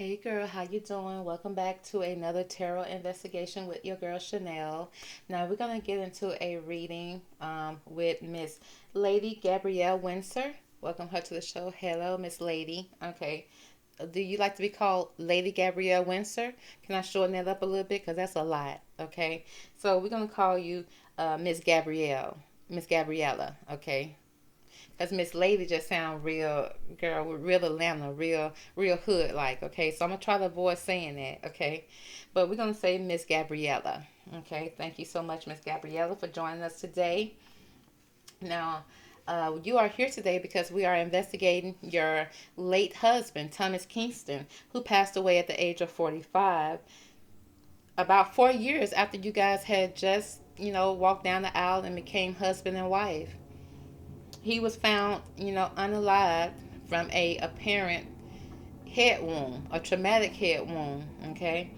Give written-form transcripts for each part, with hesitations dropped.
Hey girl, how you doing? Welcome back to another tarot investigation with your girl Shannel. Now we're gonna get into a reading with Miss Lady Gabrielle Windsor. Welcome her to the show. Hello, Miss Lady. Okay. Do you like to be called Lady Gabrielle Windsor? Can I shorten that up a little bit? Because that's a lot. Okay. So we're gonna call you Miss Gabrielle. Miss Gabriella. Okay. Cause Miss Lady just sound real girl, real Atlanta, real hood like. Okay, so I'm gonna try to avoid saying that. Okay, but we're gonna say Miss Gabriella. Okay, thank you so much, Miss Gabriella, for joining us today. Now, you are here today because we are investigating your late husband, Thomas Kingston, who passed away at the age of 45, about 4 years after you guys had just, walked down the aisle and became husband and wife. He was found, unalive from a apparent head wound, a traumatic head wound. Okay,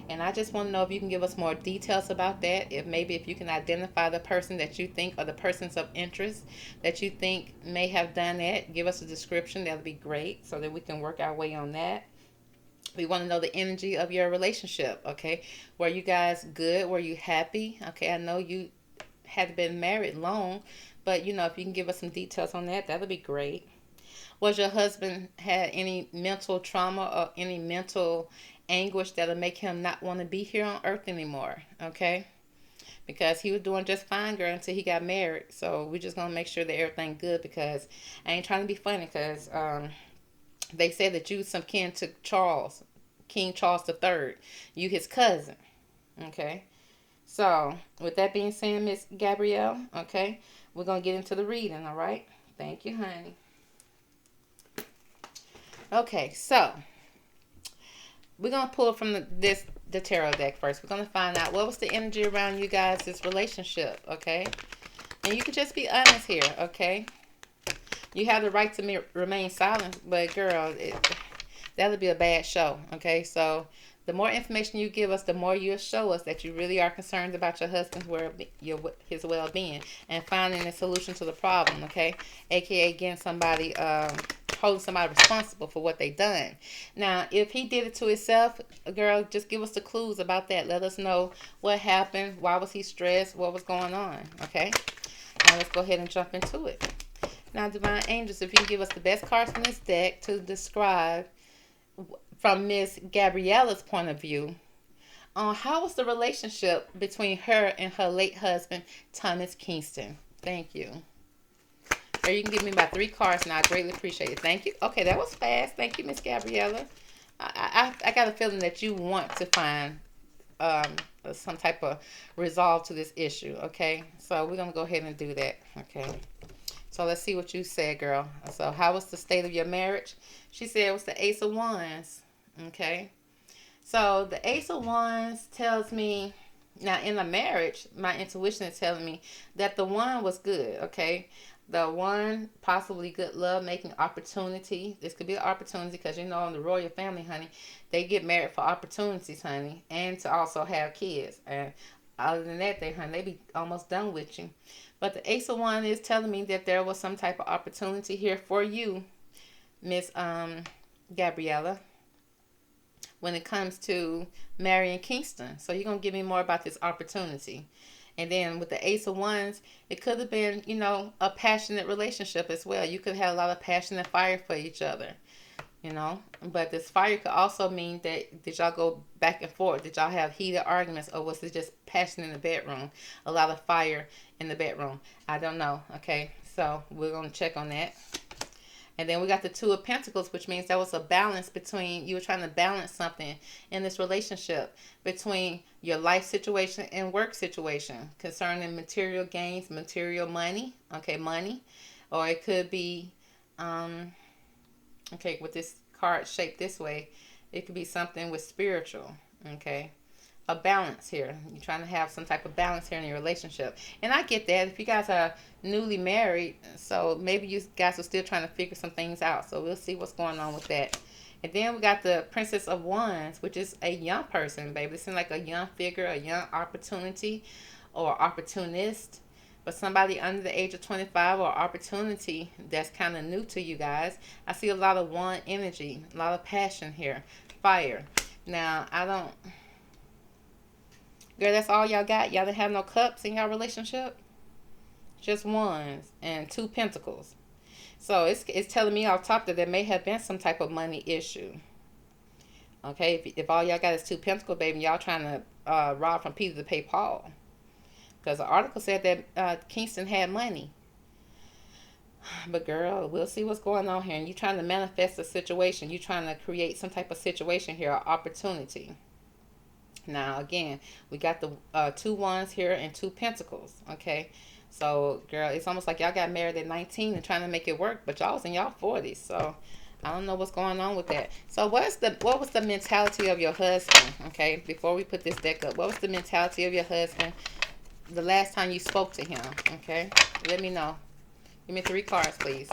and I just want to know if you can give us more details about that. If you can identify the person that you think or the persons of interest that you think may have done that, give us a description. That'll be great, so that we can work our way on that. We want to know the energy of your relationship. Okay, were you guys good? Were you happy? Okay, I know you had been married long, but if you can give us some details on that, that'll be great. Was your husband had any mental trauma or any mental anguish that'll make him not want to be here on earth anymore? Okay, because he was doing just fine, girl, until he got married. So we're just gonna make sure that everything good, because I ain't trying to be funny, because they said that you some kin to Charles, King Charles III. You his cousin. Okay. So, with that being said, Miss Gabrielle, okay, we're going to get into the reading, all right? Thank you, honey. Okay, so we're going to pull from the tarot deck first. We're going to find out what was the energy around you guys' this relationship, okay? And you can just be honest here, okay? You have the right to remain silent, but girl, that'll be a bad show, okay? So the more information you give us, the more you'll show us that you really are concerned about your husband's his well-being and finding a solution to the problem, okay? AKA getting somebody, holding somebody responsible for what they done. Now, if he did it to himself, girl, just give us the clues about that. Let us know what happened, why was he stressed, what was going on, okay? Now let's go ahead and jump into it. Now, Divine Angels, if you can give us the best cards in this deck to describe from Miss Gabriella's point of view, how was the relationship between her and her late husband, Thomas Kingston? Thank you. Or you can give me about 3 cards, and I greatly appreciate it. Thank you. Okay, that was fast. Thank you, Miss Gabriella. I got a feeling that you want to find some type of resolve to this issue. Okay, so we're gonna go ahead and do that. Okay. So let's see what you said, girl. So how was the state of your marriage? She said it was the Ace of Wands. Okay. So the Ace of Wands tells me, now in a marriage, my intuition is telling me that the one was good. Okay. The one, possibly good love making opportunity. This could be an opportunity because in the royal family, honey, they get married for opportunities, honey, and to also have kids. And other than that, they be almost done with you. But the Ace of Wands is telling me that there was some type of opportunity here for you, Miss Gabriella, when it comes to marrying Kingston. So you're going to give me more about this opportunity. And then with the Ace of Wands, it could have been, a passionate relationship as well. You could have a lot of passion and fire for each other, But this fire could also mean that did y'all go back and forth? Did y'all have heated arguments, or was it just passion in the bedroom? A lot of fire in the bedroom. I don't know. Okay, so we're going to check on that. And then we got the Two of Pentacles, which means there was a balance between, you were trying to balance something in this relationship between your life situation and work situation concerning material gains, material money, okay, money. Or it could be, okay, with this card shaped this way, it could be something with spiritual, okay. A balance here. You're trying to have some type of balance here in your relationship. And I get that. If you guys are newly married, so maybe you guys are still trying to figure some things out. So we'll see what's going on with that. And then we got the Princess of Wands, which is a young person, baby. It seems like a young figure, a young opportunity or opportunist. But somebody under the age of 25 or opportunity that's kind of new to you guys. I see a lot of one energy, a lot of passion here, fire. Now, I don't, girl, that's all y'all got? Y'all didn't have no cups in y'all relationship? Just wands and two pentacles. So it's telling me off top that there may have been some type of money issue. Okay, if all y'all got is two pentacles, baby, y'all trying to rob from Peter to pay Paul. Because the article said that Kingston had money. But girl, we'll see what's going on here. And you're trying to manifest a situation. You're trying to create some type of situation here, or opportunity. Now, again, we got the two wands here and two pentacles. Okay, so girl, it's almost like y'all got married at 19 and trying to make it work, but y'all was in y'all 40s. So I don't know what's going on with that. So what was the mentality of your husband? Okay, before we put this deck up, what was the mentality of your husband the last time you spoke to him? Okay, let me know. Give me 3 cards, please.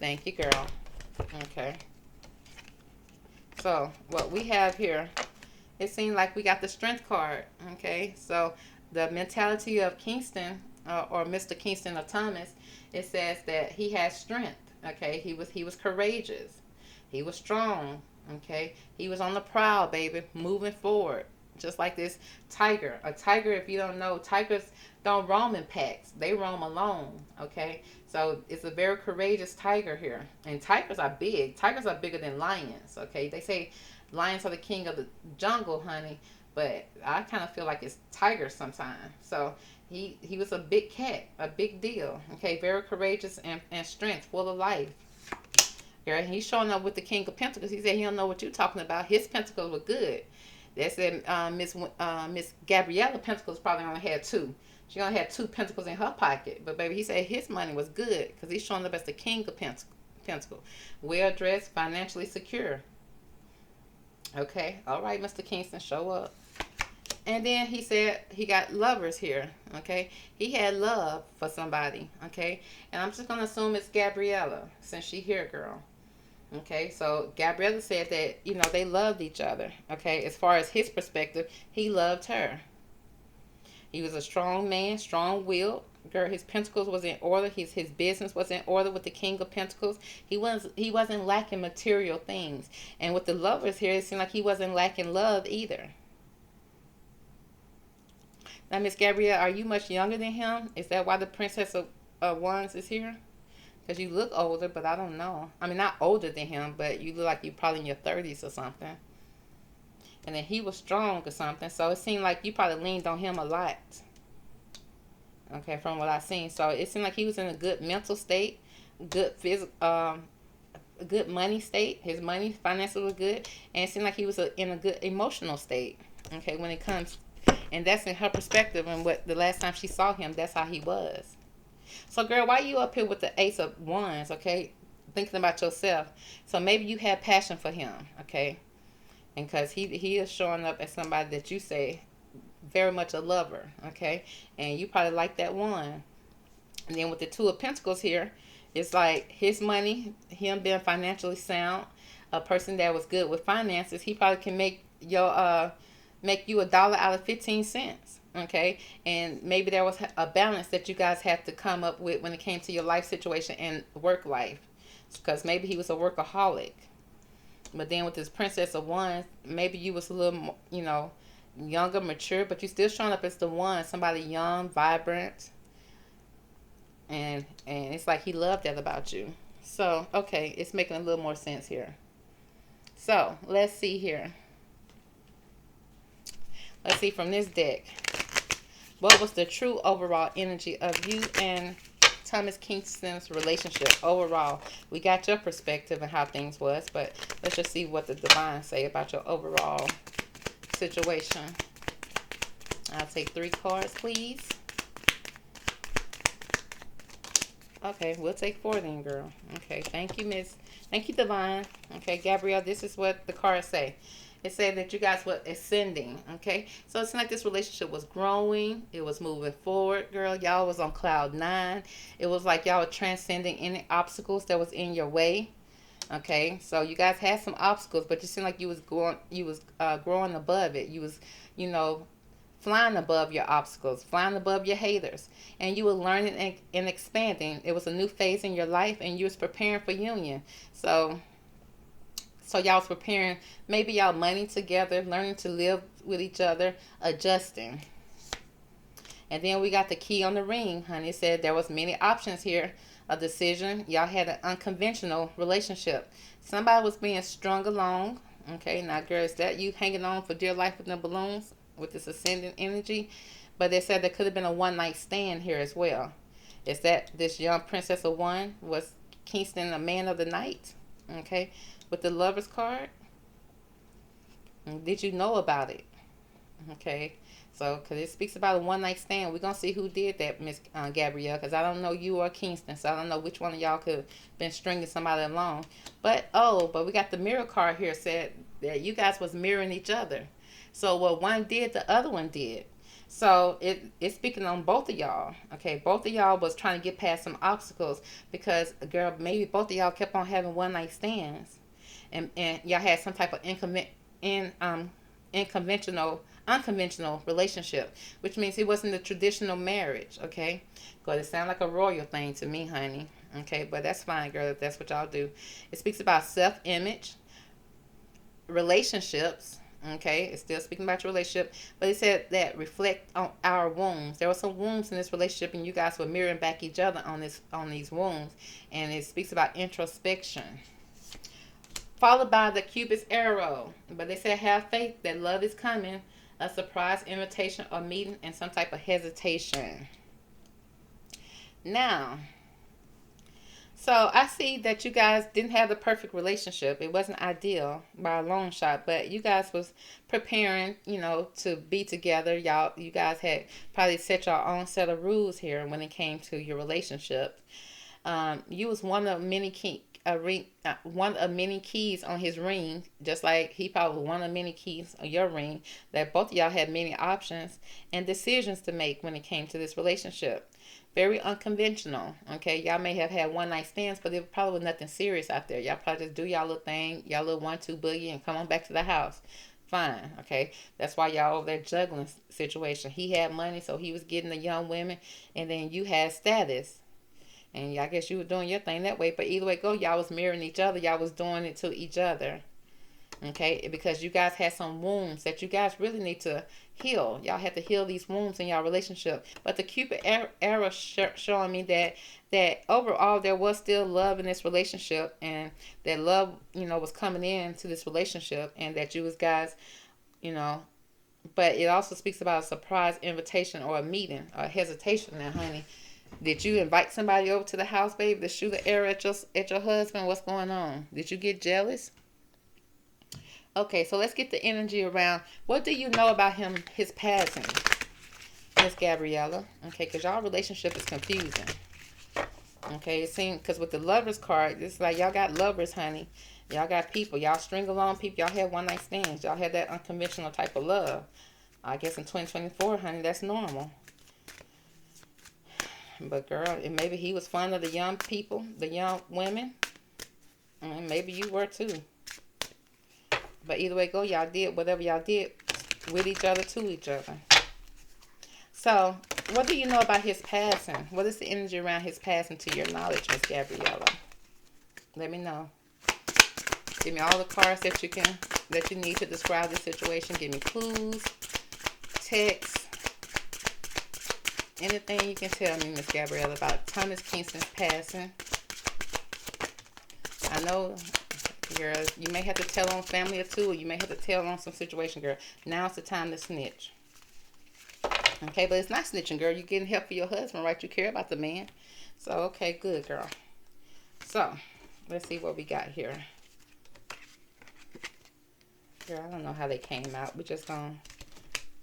Thank you, girl. Okay. So what we have here, it seems like we got the Strength card. Okay, so the mentality of Kingston or Mr. Kingston or Thomas, it says that he has strength. Okay, he was courageous. He was strong. Okay, he was on the prowl, baby, moving forward. Just like this tiger. A tiger, if you don't know, tigers don't roam in packs. They roam alone. Okay, so it's a very courageous tiger here. And tigers are big. Tigers are bigger than lions. Okay, they say lions are the king of the jungle, honey. But I kind of feel like it's tigers sometimes. So he was a big cat, a big deal. Okay, very courageous and strength, full of life. Girl, he's showing up with the King of Pentacles. He said he don't know what you're talking about. His pentacles were good. They said Miss Gabriella Pentacles probably only had 2. She only had 2 pentacles in her pocket. But baby, he said his money was good because he's showing up as the King of Pentacles. Well dressed, financially secure. Okay, all right, Mr. Kingston, show up. And then he said he got lovers here. Okay, he had love for somebody. Okay, and I'm just gonna assume it's Gabriella since she here, girl. Okay, so Gabriella said that, you know, they loved each other. Okay, as far as his perspective, he loved her. He was a strong man, strong-willed. Girl, his pentacles was in order. His business was in order with the King of Pentacles. He wasn't lacking material things. And with the lovers here, it seemed like he wasn't lacking love either. Now, Miss Gabrielle, are you much younger than him? Is that why the Princess of Wands is here? Because you look older, but I don't know. I mean, not older than him, but you look like you're probably in your 30s or something. And then he was strong or something. So it seemed like you probably leaned on him a lot. Okay, from what I've seen. So it seemed like he was in a good mental state, good good money state. His money, finances were good. And it seemed like he was in a good emotional state. Okay, when it comes, and that's in her perspective. And what the last time she saw him, that's how he was. So, girl, why you up here with the Ace of Wands, okay? Thinking about yourself. So, maybe you had passion for him, okay? And because he is showing up as somebody that you say very much a lover, okay? And you probably like that one. And then with the Two of Pentacles here, it's like his money, him being financially sound, a person that was good with finances, he probably can make you $1 out of 15 cents. Okay, and maybe there was a balance that you guys had to come up with when it came to your life situation and work life, because maybe he was a workaholic. But then with this Princess of Wands, maybe you was a little more, you know, younger, mature, but you still showing up as the one, somebody young, vibrant, and it's like he loved that about you. So okay, it's making a little more sense here. So let's see here. Let's see from this deck. What was the true overall energy of you and Thomas Kingston's relationship overall? We got your perspective and how things was, but let's just see what the divine say about your overall situation. I'll take 3 cards, please. Okay, we'll take 4 then, girl. Okay, thank you, Miss. Thank you, divine. Okay, Gabrielle, this is what the cards say. It said that you guys were ascending, okay? So it's like this relationship was growing. It was moving forward, girl. Y'all was on cloud 9. It was like y'all were transcending any obstacles that was in your way, okay? So you guys had some obstacles, but you seemed like you was growing above it. You was, you know, flying above your obstacles, flying above your haters, and you were learning and expanding. It was a new phase in your life, and you was preparing for union. So y'all was preparing, maybe y'all money together, learning to live with each other, adjusting. And then we got the key on the ring, honey. It said there was many options here. A decision. Y'all had an unconventional relationship. Somebody was being strung along. Okay, now girl, is that you hanging on for dear life with the balloons with this ascending energy? But they said there could have been a one night stand here as well. Is that this young princess of one was Kingston a man of the night? Okay, with the lover's card. Did you know about it? Okay, so because it speaks about a one night stand, we're gonna see who did that, Miss Gabrielle. Because I don't know you or Kingston, so I don't know which one of y'all could have been stringing somebody along. But we got the mirror card here, said that you guys was mirroring each other. So what one did, the other one did. So it's speaking on both of y'all. Okay, both of y'all was trying to get past some obstacles because girl, maybe both of y'all kept on having one night stands, and y'all had some type of inconventional unconventional relationship, which means it wasn't a traditional marriage. Okay, because it sounds like a royal thing to me, honey. Okay, but that's fine, girl, if that's what y'all do. It speaks about self-image, relationships. Okay, it's still speaking about your relationship, but it said that reflect on our wounds. There were some wounds in this relationship, and you guys were mirroring back each other on these wounds. And it speaks about introspection, followed by the Cupid's arrow. But they said have faith that love is coming, a surprise invitation or meeting, and some type of hesitation. Now, so I see that you guys didn't have the perfect relationship. It wasn't ideal by a long shot, but you guys was preparing, to be together. You guys had probably set your own set of rules here when it came to your relationship. You was one of many keys on his ring, just like he probably was one of many keys on your ring. That both of y'all had many options and decisions to make when it came to this relationship. Very unconventional. Okay, y'all may have had one night stands, but there probably was nothing serious out there. Y'all probably just do y'all little thing, y'all little 1-2 boogie, and come on back to the house. Fine. Okay, that's why y'all over there juggling situation. He had money, so he was getting the young women, and then you had status. And I guess you were doing your thing that way. But either way go, y'all was mirroring each other. Y'all was doing it to each other. Okay? Because you guys had some wounds that you guys really need to heal. Y'all had to heal these wounds in y'all relationship. But the Cupid arrow showing me that overall there was still love in this relationship. And that love, was coming into this relationship. And that you was guys, but it also speaks about a surprise invitation or a meeting or a hesitation now, honey. Did you invite somebody over to the house, baby, to shoot an arrow at your husband? What's going on? Did you get jealous? Okay, so let's get the energy around. What do you know about him, his passing, Miss Gabriella? Okay, because y'all relationship is confusing. Okay, it seems, because with the lovers card, it's like y'all got lovers, honey. Y'all got people. Y'all string along people. Y'all had one night stands. Y'all had that unconventional type of love. I guess in 2024, honey, that's normal. But girl, and maybe he was fond of the young people, the young women. And maybe you were too. But either way go, y'all did whatever y'all did with each other, to each other. So, what do you know about his passing? What is the energy around his passing to your knowledge, Miss Gabriella? Let me know. Give me all the cards that you need to describe this situation. Give me clues, text. Anything you can tell me, Miss Gabriella, about Thomas Kingston's passing. I know, girl, you may have to tell on family or two, or you may have to tell on some situation, girl. Now's the time to snitch. Okay, but it's not snitching, girl. You're getting help for your husband, right? You care about the man. So, okay, good, girl. So, let's see what we got here. Girl, I don't know how they came out. We just gonna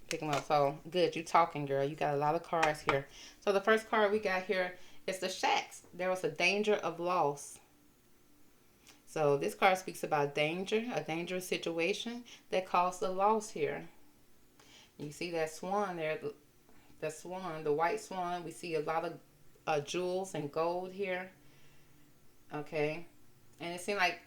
pick them up. So good, you talking, girl. You got a lot of cards here. So the first card we got here is the shacks. There was a danger of loss. So this card speaks about danger, a dangerous situation that caused a loss here. You see that swan there, the swan, the white swan. We see a lot of jewels and gold here. Okay, and it seemed like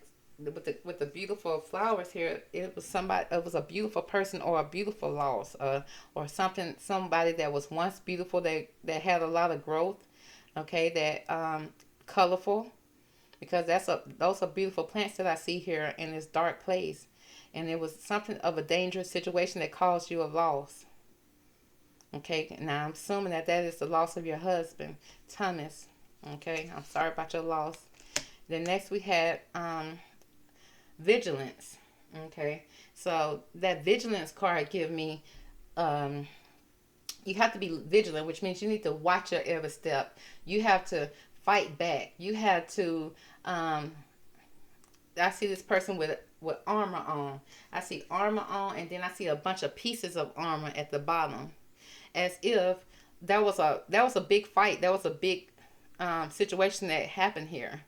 with the beautiful flowers here, it was somebody. It was a beautiful person or a beautiful loss, or something. Somebody that was once beautiful, that had a lot of growth. Okay, that colorful, because those are beautiful plants that I see here in this dark place, and it was something of a dangerous situation that caused you a loss. Okay, now I'm assuming that that is the loss of your husband, Thomas. Okay, I'm sorry about your loss. Then next we had vigilance. Okay, so that vigilance card give me um, you have to be vigilant, which means you need to watch your every step. You have to fight back. You have to. Um, I see this person with armor on. I see armor on, and then I see a bunch of pieces of armor at the bottom, as if that was a big fight. That was a big situation that happened here.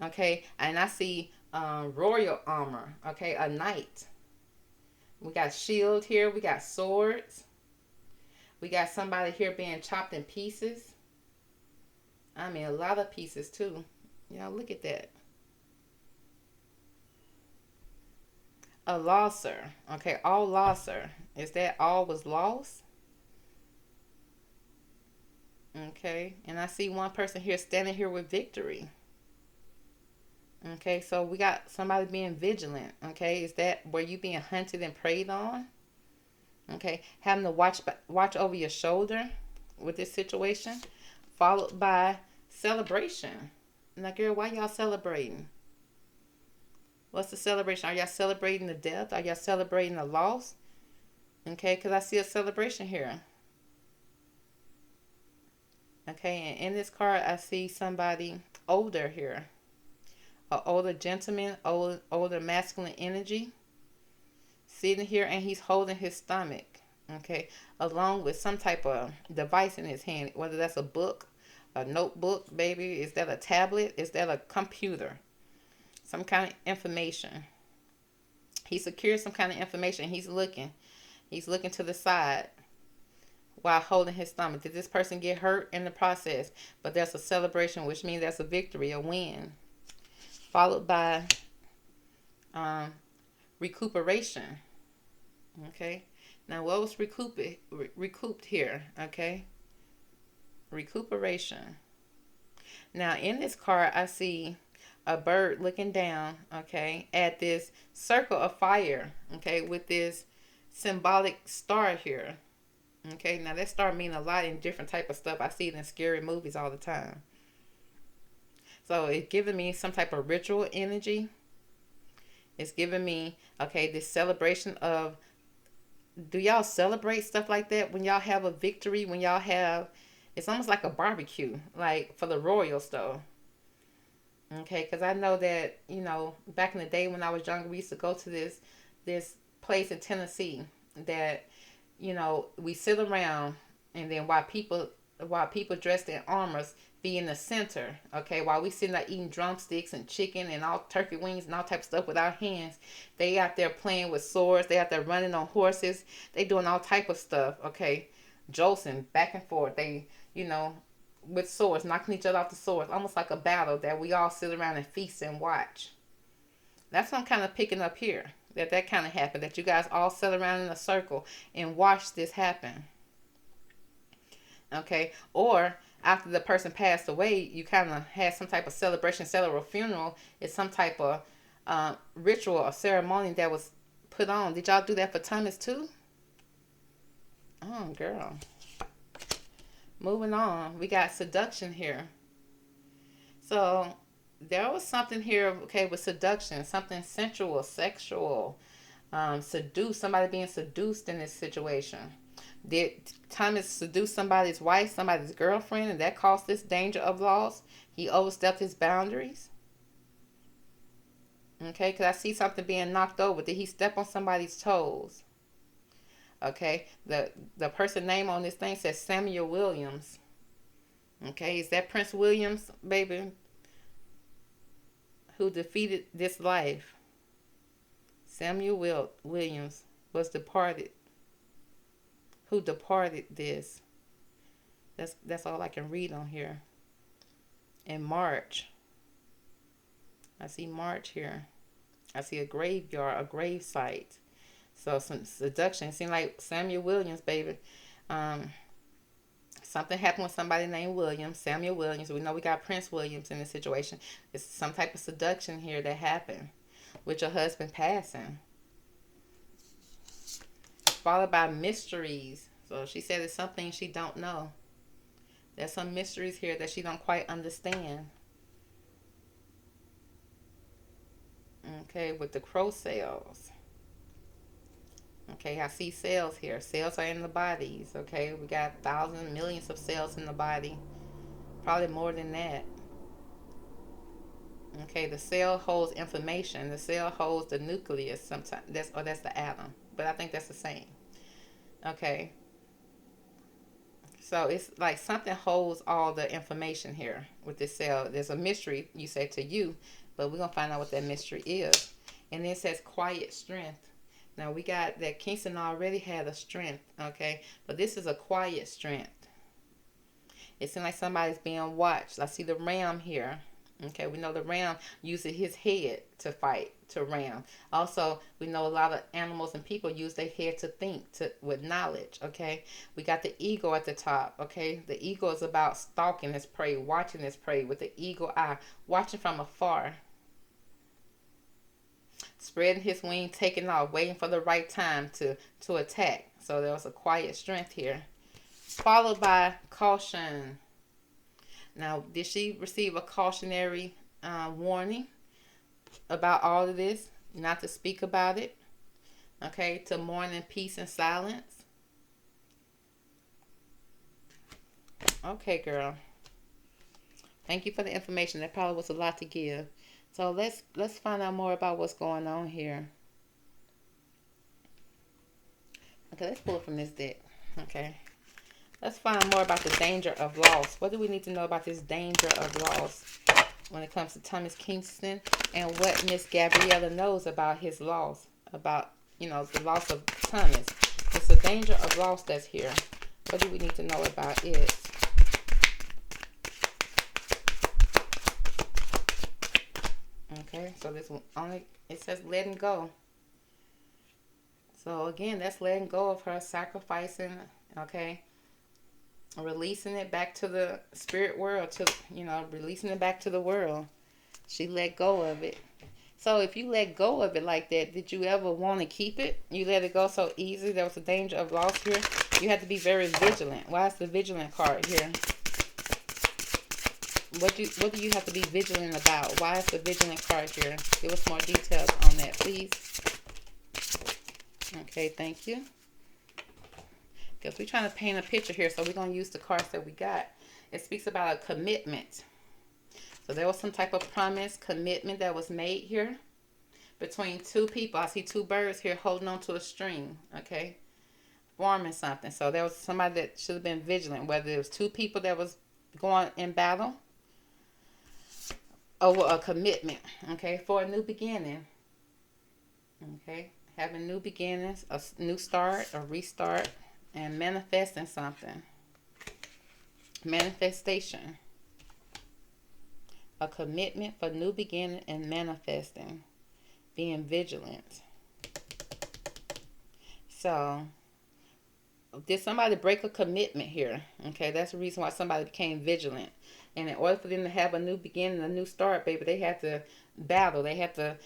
Okay, and I see royal armor. Okay, a knight. We got shield here. We got swords. We got somebody here being chopped in pieces. I mean, a lot of pieces too. Y'all look at that. A losser. Okay, all losser. Is that all was lost? Okay, and I see one person here standing here with victory. Okay, so we got somebody being vigilant. Okay, is that where you being hunted and preyed on? Okay, having to watch over your shoulder with this situation, followed by celebration. Now, girl, why y'all celebrating? What's the celebration? Are y'all celebrating the death? Are y'all celebrating the loss? Okay, because I see a celebration here. Okay, and in this card, I see somebody older here. An older gentleman, older masculine energy, sitting here, and he's holding his stomach. Okay, along with some type of device in his hand, whether that's a book, a notebook, baby. Is that a tablet? Is that a computer? Some kind of information. He secures some kind of information. He's looking. He's looking to the side while holding his stomach. Did this person get hurt in the process? But there's a celebration, which means that's a victory, a win. Followed by recuperation. Okay. Now, what was recouped here? Okay. Recuperation. Now, in this card, I see a bird looking down, okay, at this circle of fire, okay, with this symbolic star here. Okay, now that star means a lot in different type of stuff. I see it in scary movies all the time. So it's giving me some type of ritual energy. It's giving me, okay, this celebration of, do y'all celebrate stuff like that when y'all have a victory, when y'all have, it's almost like a barbecue, like for the royals though. Okay, because I know that, back in the day when I was younger, we used to go to this place in Tennessee that, we sit around, and then while people dressed in armors be in the center, okay, while we sitting there eating drumsticks and chicken and all turkey wings and all type of stuff with our hands, they out there playing with swords, they out there running on horses, they doing all type of stuff, okay, jolting back and forth, they, with swords, knocking each other off the swords, almost like a battle that we all sit around and feast and watch. That's what I'm kind of picking up here. That kind of happened. That you guys all sat around in a circle and watched this happen. Okay, or after the person passed away, you kind of had some type of celebration, funeral. It's some type of ritual or ceremony that was put on. Did y'all do that for Thomas too? Oh, girl. Moving on, we got seduction here. So there was something here, okay, with seduction, something sensual, sexual, seduce, somebody being seduced in this situation. Did Thomas seduce somebody's wife, somebody's girlfriend, and that caused this danger of loss? He overstepped his boundaries. Okay, because I see something being knocked over. Did he step on somebody's toes? Okay, the person name on this thing says Samuel Williams. Okay, is that Prince Williams, baby, who defeated this life? Samuel Williams was departed. Who departed this? That's all I can read on here. In March I see March here. I see a graveyard, a grave site. So some seduction. It seems like Samuel Williams, baby. Um, Something happened with somebody named Williams, Samuel Williams. We know we got Prince Williams in this situation. It's some type of seduction here that happened with your husband passing, followed by mysteries. So she said it's something she don't know. There's some mysteries here that she don't quite understand. Okay, with the crow cells. Okay, I see cells here. Cells are in the bodies. Okay, we got thousands, millions of cells in the body. Probably more than that. Okay, the cell holds information. The cell holds the nucleus sometimes. That's the atom. But I think that's the same. Okay. So it's like something holds all the information here with this cell. There's a mystery, you say, to you, but we're going to find out what that mystery is. And then it says quiet strength. Now we got that Kingston already had a strength, okay? But this is a quiet strength. It seems like somebody's being watched. I see the ram here. Okay, we know the ram uses his head to fight, to ram. Also, we know a lot of animals and people use their head to think, with knowledge, okay? We got the eagle at the top, okay? The eagle is about stalking its prey, watching its prey with the eagle eye, watching from afar. Spreading his wing, taking off, waiting for the right time to attack. So there was a quiet strength here. Followed by caution. Now, did she receive a cautionary warning about all of this? Not to speak about it. Okay, to mourn in peace and silence. Okay, girl. Thank you for the information. That probably was a lot to give. So let's find out more about what's going on here. Okay, let's pull it from this deck. Okay. Let's find more about the danger of loss. What do we need to know about this danger of loss when it comes to Thomas Kingston, and what Miss Gabriella knows about his loss, about, the loss of Thomas. It's a danger of loss that's here. What do we need to know about it? Okay, so this one only, it says letting go. So again, that's letting go of her, sacrificing, okay? Releasing it back to the spirit world, releasing it back to the world. She let go of it. So if you let go of it like that, did you ever want to keep it? You let it go so easy. There was a danger of loss here. You have to be very vigilant. Why is the vigilant card here? What do you have to be vigilant about? Why is the vigilant card here? Give us more details on that, please. Okay, thank you. Because we're trying to paint a picture here, so we're going to use the cards that we got. It speaks about a commitment. So there was some type of promise, commitment that was made here between two people. I see two birds here holding on to a string, okay? Forming something. So there was somebody that should have been vigilant, whether it was two people that was going in battle over a commitment, okay, for a new beginning. Okay, having new beginnings, a new start, a restart. And manifesting something. Manifestation. A commitment for new beginning and manifesting. Being vigilant. So, did somebody break a commitment here? Okay, that's the reason why somebody became vigilant. And in order for them to have a new beginning, a new start, baby, they had to battle. They had to,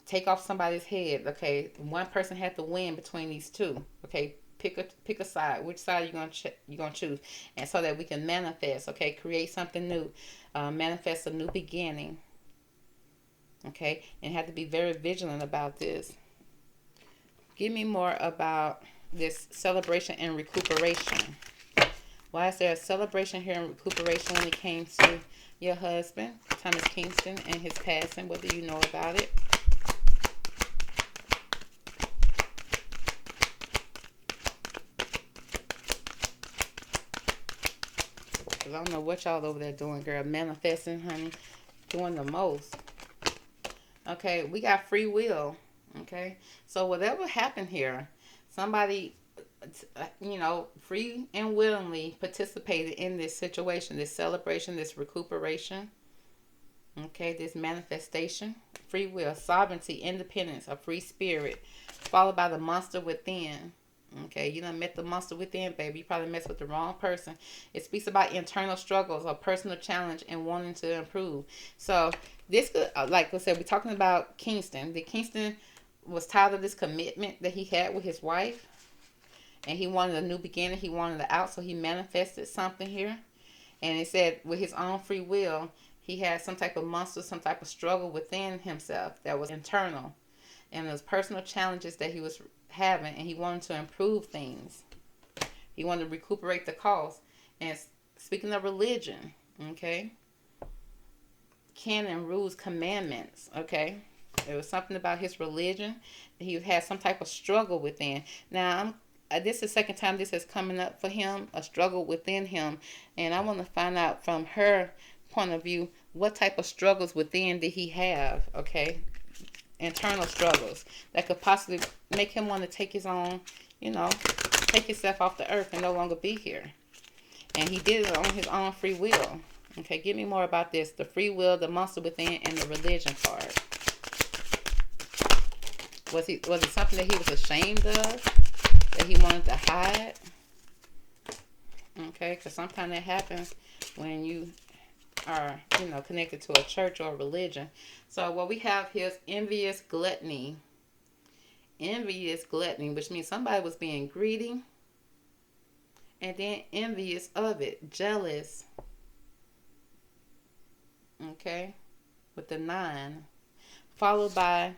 take off somebody's head. Okay, one person had to win between these two. Okay, pick a side. Which side you gonna choose? And so that we can manifest. Okay, create something new, manifest a new beginning. Okay, and have to be very vigilant about this. Give me more about this celebration and recuperation. Why is there a celebration here and recuperation when it came to your husband, Thomas Kingston, and his passing? What do you know about it? I don't know what y'all over there doing, girl. Manifesting, honey. Doing the most. Okay, we got free will. Okay, so whatever happened here, somebody, free and willingly participated in this situation, this celebration, this recuperation. Okay, this manifestation, free will, sovereignty, independence, a free spirit, followed by the monster within. Okay, you done met the monster within, baby. You probably messed with the wrong person. It speaks about internal struggles or personal challenge and wanting to improve. So this could, like I said, we're talking about Kingston. The Kingston was tired of this commitment that he had with his wife, and he wanted a new beginning. He wanted it out, so he manifested something here. And it said with his own free will, he had some type of monster, some type of struggle within himself that was internal. And those personal challenges that he was having, and he wanted to improve things. He wanted to recuperate the cost. And speaking of religion, okay, canon, rules, commandments, okay, there was something about his religion that he had some type of struggle within. Now, this is the second time this is coming up for him, a struggle within him, and I want to find out from her point of view what type of struggles within did he have, okay, internal struggles that could possibly make him want to take his own, take himself off the earth and no longer be here. And he did it on his own free will. Okay, give me more about this. The free will, the monster within, and the religion part. Was it something that he was ashamed of? That he wanted to hide? Okay, because sometimes that happens when you are, connected to a church or a religion. So what we have here is envious gluttony. Envious gluttony, which means somebody was being greedy and then envious of it, jealous. Okay, with the 9, followed by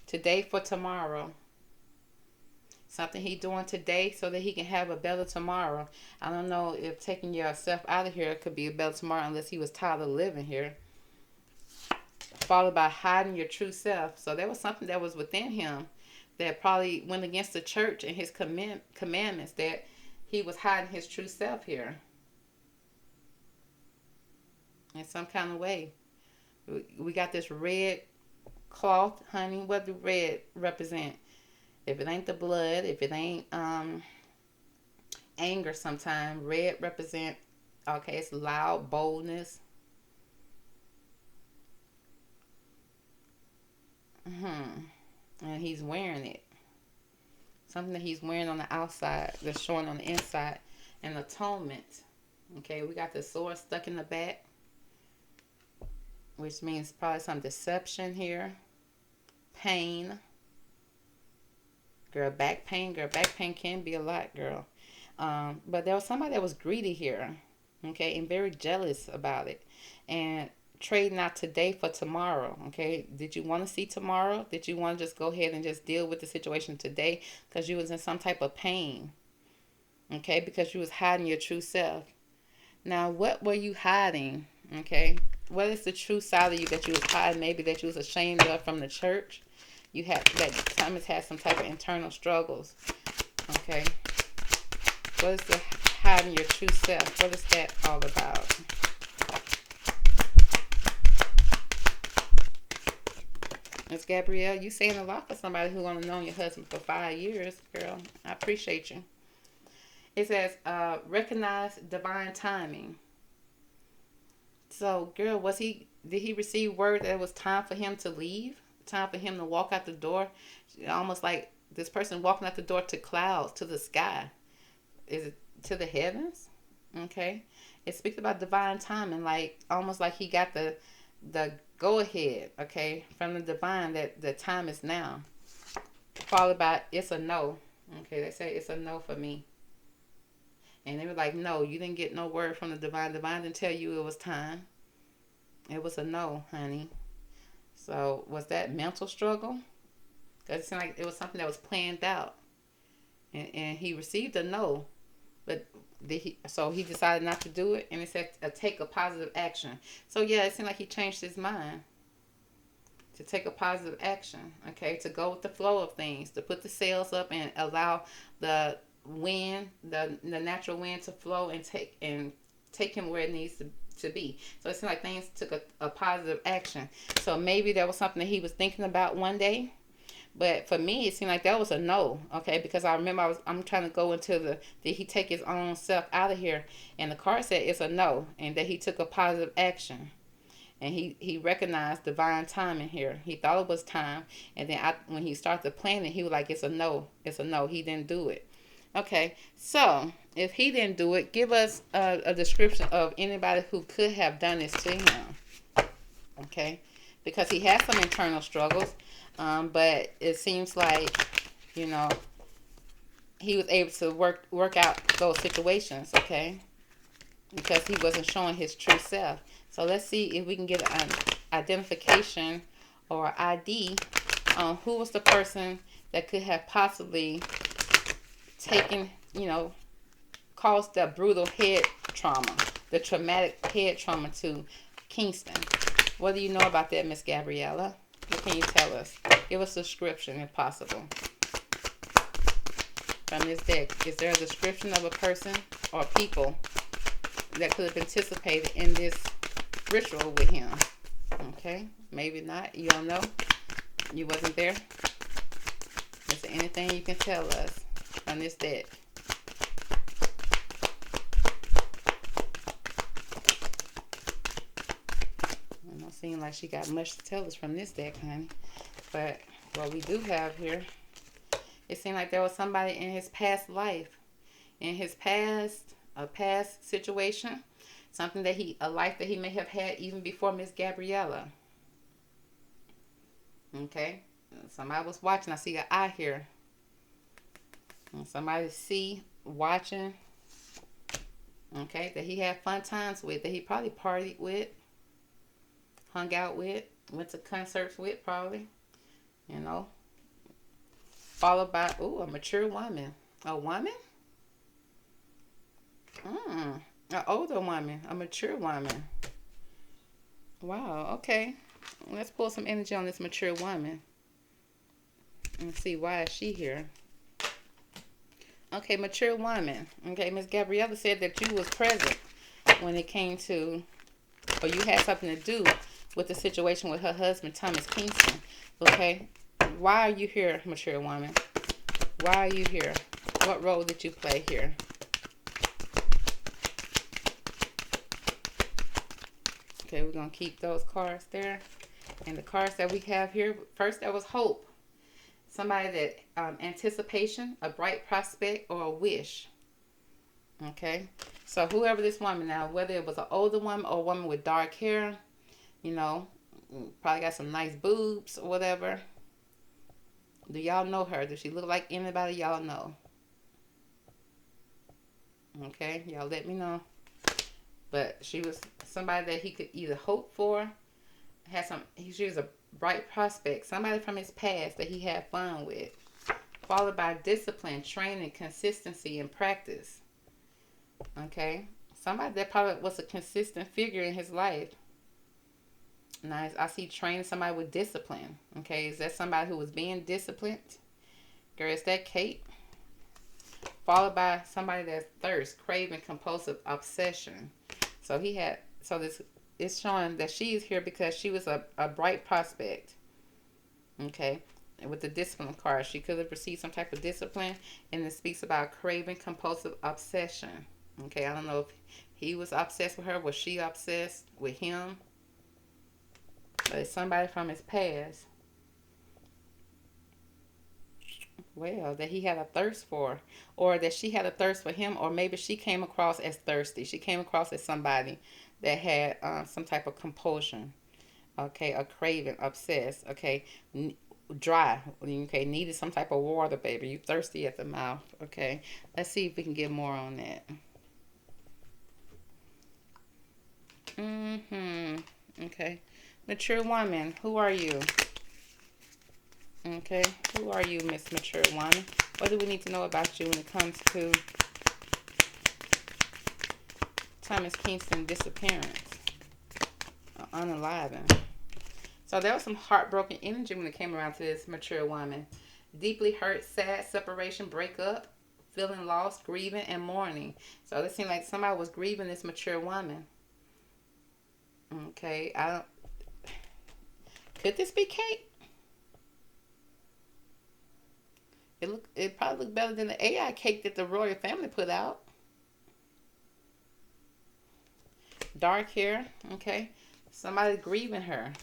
today for tomorrow. Something he doing today so that he can have a better tomorrow. I don't know if taking yourself out of here could be a better tomorrow unless he was tired of living here. Followed by hiding your true self. So there was something that was within him that probably went against the church and his commandments, that he was hiding his true self here. In some kind of way. We got this red cloth, honey. What do red represent? If it ain't the blood, if it ain't anger sometimes, red represent, okay, it's loud, boldness. And he's wearing it. Something that he's wearing on the outside that's showing on the inside. And atonement. Okay, we got the sword stuck in the back, which means probably some deception here. Pain. Girl, back pain. Girl, back pain can be a lot, girl. But there was somebody that was greedy here, okay, and very jealous about it. And trading out today for tomorrow, okay? Did you want to see tomorrow? Did you want to just go ahead and just deal with the situation today because you was in some type of pain, okay, because you was hiding your true self? Now, what were you hiding, okay? What is the true side of you that you was hiding, maybe that you was ashamed of from the church? You had that Thomas had some type of internal struggles. Okay. What is the hiding your true self? What is that all about? Miss Gabrielle, you saying a lot for somebody who only known your husband for 5 years, girl. I appreciate you. It says, recognize divine timing. So, girl, did he receive word that it was time for him to leave? Time for him to walk out the door? Almost like this person walking out the door to clouds, to the sky. Is it to the heavens? Okay. It speaks about divine timing, like almost like he got the go ahead, okay, from the divine that the time is now. Followed by it's a no. Okay, they say it's a no for me. And they were like, no, you didn't get no word from the divine. Divine didn't tell you it was time. It was a no, honey. So was that mental struggle? Because it seemed like it was something that was planned out. And he received a no. But so he decided not to do it. And it said take a positive action. So yeah, it seemed like he changed his mind. To take a positive action. Okay, to go with the flow of things. To put the sails up and allow the wind, the natural wind to flow and take him where it needs to be. So it seemed like things took a positive action. So maybe that was something that he was thinking about one day. But for me, it seemed like that was a no, okay? Because I remember I'm trying to go into did he take his own self out of here? And the card said it's a no, and that he took a positive action. and he recognized divine timing here. He thought it was time, and then when he started planning, he was like, "It's a no. It's a no." He didn't do it. Okay, so if he didn't do it, give us a description of anybody who could have done this to him. Okay, because he has some internal struggles, but it seems like, you know, he was able to work out those situations. Okay, because he wasn't showing his true self. So let's see if we can get an identification or ID on who was the person that could have possibly taken, caused the brutal head trauma, the traumatic head trauma to Kingston. What do you know about that, Miss Gabriella? What can you tell us? Give us a description if possible. From this deck, is there a description of a person or people that could have participated in this ritual with him? Okay, maybe not. You don't know. You wasn't there. Is there anything you can tell us on this deck? It don't seem like she got much to tell us from this deck, honey. But what we do have here, it seemed like there was somebody in his past life, in his past, a past situation, something that a life that he may have had even before Miss Gabriella. Okay, somebody was watching. I see an eye here. And somebody watching. Okay, that he had fun times with, that he probably partied with, hung out with, went to concerts with, probably. Followed by, a mature woman. A woman? An older woman. A mature woman. Wow, okay. Let's pull some energy on this mature woman. And see why is she here. Okay, mature woman. Okay, Miss Gabriella said that you was present when it came to, or you had something to do with the situation with her husband, Thomas Kingston. Okay, why are you here, mature woman? Why are you here? What role did you play here? Okay, we're going to keep those cards there. And the cards that we have here, first there was hope. Somebody that, anticipation, a bright prospect, or a wish. Okay, so whoever this woman now, whether it was an older woman or a woman with dark hair, probably got some nice boobs or whatever. Do y'all know her? Does she look like anybody y'all know? Okay, y'all let me know. But she was somebody that he could either hope for, she was a bright prospect, somebody from his past that he had fun with, followed by discipline, training, consistency, and practice. Okay, somebody that probably was a consistent figure in his life. Nice. I see training somebody with discipline. Okay, is that somebody who was being disciplined? Girl, is that Kate? Followed by somebody that's thirst, craving, compulsive, obsession. So this is showing that she is here because she was a bright prospect. Okay, and with the discipline card, she could have received some type of discipline, and it speaks about craving, compulsive, obsession. Okay, I don't know if he was obsessed with her, was she obsessed with him? But it's somebody from his past. Well, that he had a thirst for, or that she had a thirst for him, or maybe she came across as thirsty. She came across as somebody that had some type of compulsion. Okay, a craving, obsessed. Okay, dry. Okay, needed some type of water, baby. You thirsty at the mouth. Okay, let's see if we can get more on that. Okay, mature woman, who are you? Okay, who are you, Miss Mature Woman? What do we need to know about you when it comes to Thomas Kingston disappearance? Unaliving. So there was some heartbroken energy when it came around to this mature woman. Deeply hurt, sad, separation, breakup, feeling lost, grieving, and mourning. So it seemed like somebody was grieving this mature woman. Okay, could this be Kate? It probably looked better than the AI cake that the royal family put out. Dark hair, okay. Somebody grieving her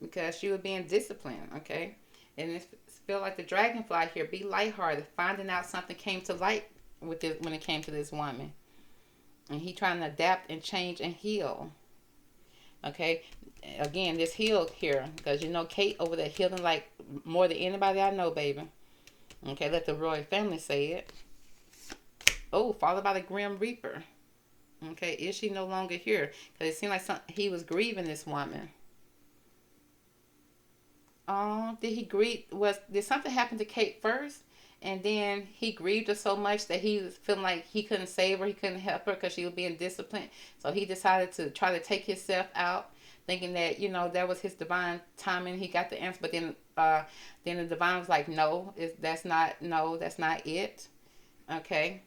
because she was being disciplined, okay? And it feel like the dragonfly here, be lighthearted, finding out something came to light with this when it came to this woman. And he trying to adapt and change and heal. Okay? Again, this heal here, because you know Kate over there healing like more than anybody I know, baby. Okay, let the royal family say it. Oh, followed by the Grim Reaper. Okay, is she no longer here? Because it seemed like he was grieving this woman. Oh, did he grieve? Did something happen to Kate first? And then he grieved her so much that he was feeling like he couldn't save her, he couldn't help her because she was being disciplined. So he decided to try to take himself out, thinking that that was his divine timing. He got the answer, but then the divine was like, no, that's not it. Okay,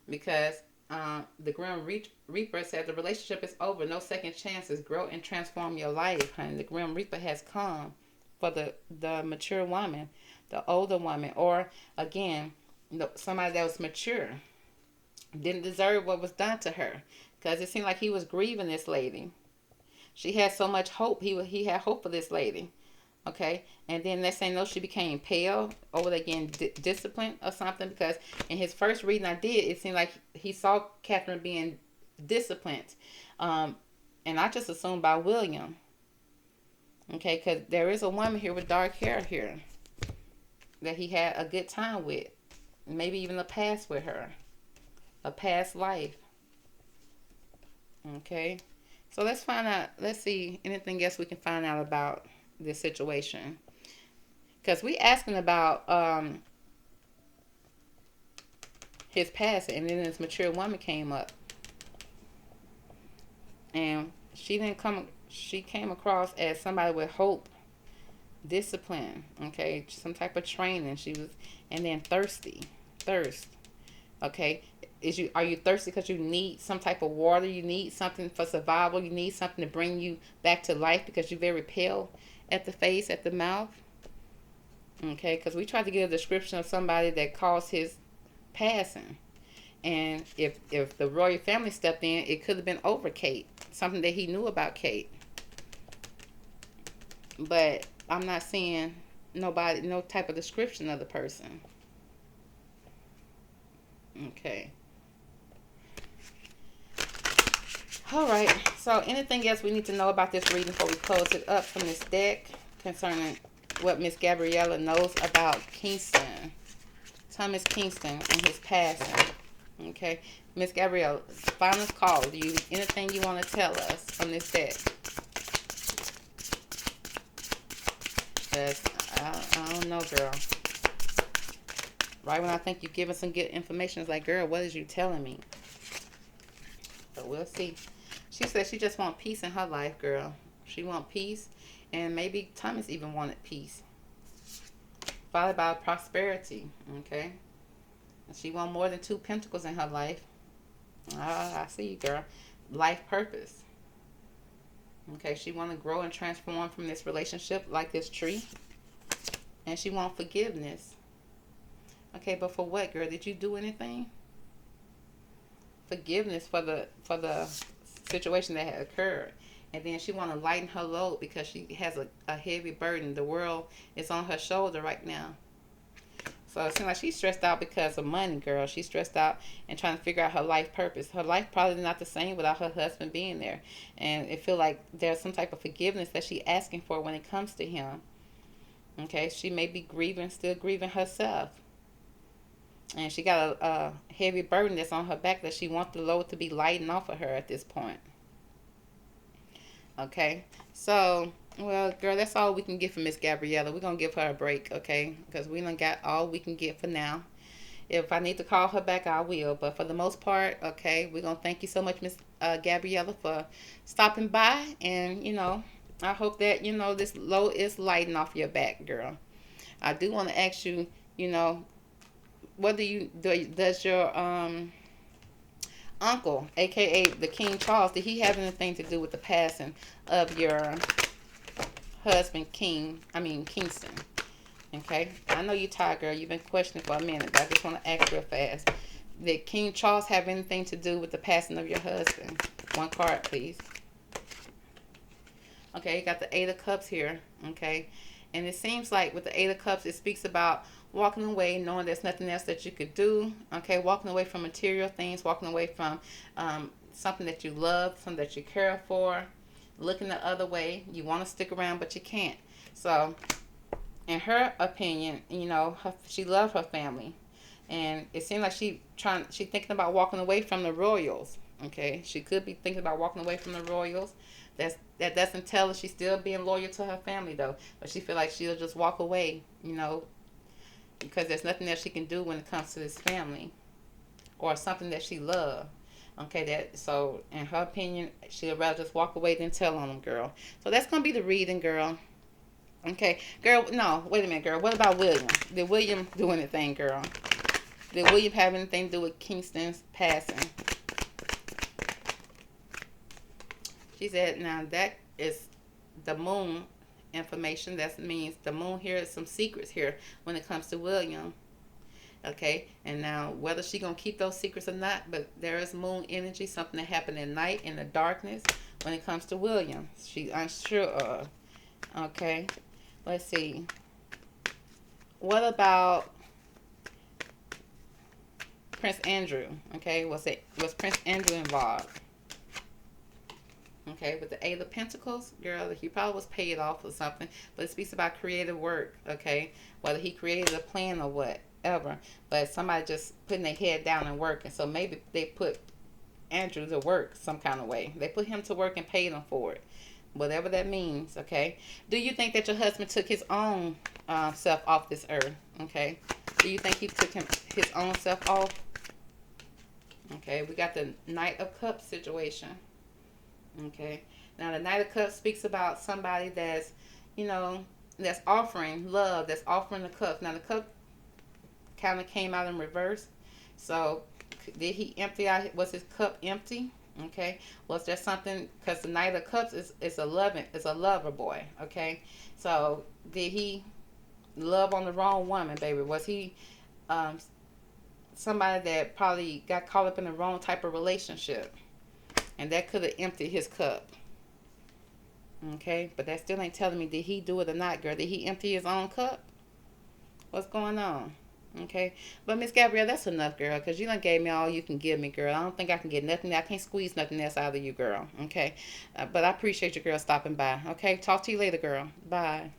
because the Grim Reaper said the relationship is over, no second chances. Grow and transform your life, honey. The Grim Reaper has come for the mature woman, the older woman, or again, somebody that was mature, didn't deserve what was done to her, because it seemed like he was grieving this lady. She had so much hope. He had hope for this lady. Okay, and then next thing you know, she became pale over again, disciplined or something. Because in his first reading I did, it seemed like he saw Catherine being disciplined, and I just assumed by William. Okay, because there is a woman here with dark hair here that he had a good time with, maybe even a past with her, a past life. Okay, so let's find out. Let's see anything else we can find out about this situation, because we asking about his past, and then this mature woman came up, and she came across as somebody with hope, discipline, okay, some type of training. She was, and then thirst. Okay, are you thirsty because you need some type of water? You need something for survival. You need something to bring you back to life because you're very pale at the face, at the mouth. Okay, because we tried to get a description of somebody that caused his passing, and if the royal family stepped in, it could have been over Kate, something that he knew about Kate. But I'm not seeing no type of description of the person. Okay. All right. So anything else we need to know about this reading before we close it up from this deck concerning what Miss Gabriella knows about Kingston, Thomas Kingston, and his passing? Okay. Miss Gabriella, final call. Do you anything you want to tell us from this deck? Because I don't know, girl. Right when I think you're giving some good information, it's like, girl, what is you telling me? But we'll see. She said she just want peace in her life, girl. She want peace, and maybe Thomas even wanted peace, followed by prosperity. Okay, and she want more than 2 pentacles in her life. I see you, girl. Life purpose. Okay, she want to grow and transform from this relationship like this tree, and she want forgiveness. Okay, but for what, girl? Did you do anything? Forgiveness for the situation that had occurred. And then she want to lighten her load because she has a heavy burden. The world is on her shoulder right now. So it seems like she's stressed out because of money, girl. She's stressed out and trying to figure out her life purpose. Her life probably not the same without her husband being there. And it feel like there's some type of forgiveness that she's asking for when it comes to him. Okay, she may be still grieving herself. And she got a heavy burden that's on her back that she wants the load to be lightened off of her at this point. Okay. So, well, girl, that's all we can get from Miss Gabriella. We're going to give her a break, okay? Because we done got all we can get for now. If I need to call her back, I will. But for the most part, okay, we're going to thank you so much, Miss Gabriella, for stopping by. And, I hope that, this load is lighting off your back, girl. I do want to ask you, does your uncle, aka the King Charles, did he have anything to do with the passing of your husband, Kingston? Okay, I know you tired, girl. You've been questioning for a minute, but I just want to ask real fast. Did King Charles have anything to do with the passing of your husband? One card, please. Okay, you got the Eight of Cups here. Okay, and it seems like with the Eight of Cups, it speaks about walking away, knowing there's nothing else that you could do. Okay, walking away from material things, walking away from something that you love, something that you care for, looking the other way. You want to stick around, but you can't. So, in her opinion, she loved her family, and it seems like she's thinking about walking away from the royals. Okay, she could be thinking about walking away from the royals. That doesn't tell her she's still being loyal to her family though, but she feel like she'll just walk away, because there's nothing else she can do when it comes to this family or something that she loves. Okay, that so in her opinion, she'd rather just walk away than tell on them, girl. So that's gonna be the reading, girl. Okay, girl. No, wait a minute, girl. What about William? Did William do anything, girl? Did William have anything to do with Kingston's passing? She said, now that is the moon information. That means the moon here is some secrets here when it comes to William. Okay, and now whether she gonna keep those secrets or not, but there is moon energy, something that happened at night in the darkness when it comes to William. She's unsure of. Okay, let's see. What about Prince Andrew? Okay, was Prince Andrew involved? Okay, with the Eight of Pentacles, girl, he probably was paid off or something, but it speaks about creative work, okay? Whether he created a plan or whatever, but somebody just putting their head down and working. So maybe they put Andrew to work some kind of way. They put him to work and paid him for it, whatever that means, okay? Do you think that your husband took his own self off this earth, okay? Do you think he took his own self off? Okay, we got the Knight of Cups situation. Okay. Now the Knight of Cups speaks about somebody that's offering love, that's offering the cup. Now the cup kind of came out in reverse. So did he empty out? Was his cup empty? Okay. Was there something? Because the Knight of Cups is a lover boy. Okay. So did he love on the wrong woman, baby? Was he somebody that probably got caught up in the wrong type of relationship? And that could have emptied his cup. Okay, but that still ain't telling me, did he do it or not, girl? Did he empty his own cup? What's going on? Okay, but Miss Gabrielle, that's enough, girl, because you done gave me all you can give me, girl. I don't think I can get nothing. I can't squeeze nothing else out of you, girl. Okay, but I appreciate you, girl, stopping by. Okay, talk to you later, girl. Bye.